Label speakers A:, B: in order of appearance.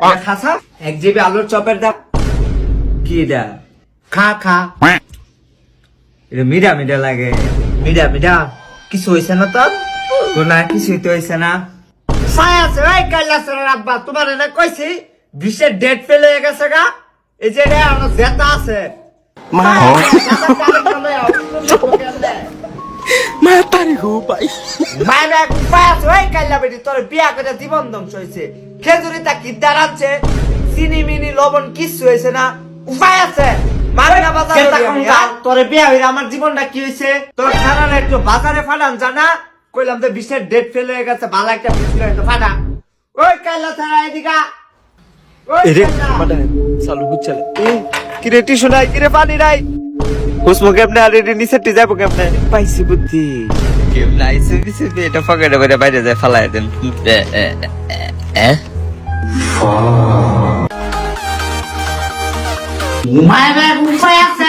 A: খাসা 1 জিবি আলুর চপের দাম কি দা খা খা এটা মিডা মিডা লাগে মিডা মিডা কিছু হইছে না তোর কোনা কিছু তো হইছে না ছায়া আছে ওই কাইলাসের আব্বা তোমার এটা কইছি 20 এর ডেট ফেল হয়ে গেছে গা এই যে রে আমার জেতা আছে মা
B: মা তারি গো ভাই
A: মায়ের উপায় আছে ওই কাইলা বেটি তোর বিয়া করে জীবন ধ্বংস হয়েছে খেজুরি তা কি দাঁড়াচ্ছে চিনি মিনি লবণ কিছু হয়েছে না উপায় আছে মারিনা বাজারে তোর বিয়া হইলে আমার জীবনটা কি হয়েছে তোর খারাপ একটু বাজারে ফাটান জানা কইলাম তো 20 এর ডেট ফেল হয়ে গেছে ভালো একটা বিস্কুট হয়তো ফাটা ওই কাইলা থানা এদিকা ওই
B: মানে চালু হচ্ছে
A: কিরে টিস্যু নাই কিরে পানি নাই হুসমো কেমনে আর এটি নিচে টি যাবো কেমনে
B: পাইছি বুদ্ধি
C: কেমন আইসে দিছে এটা পকেটে করে বাইরে যায় ফালাই দেন
A: মায়ের উপায় আছে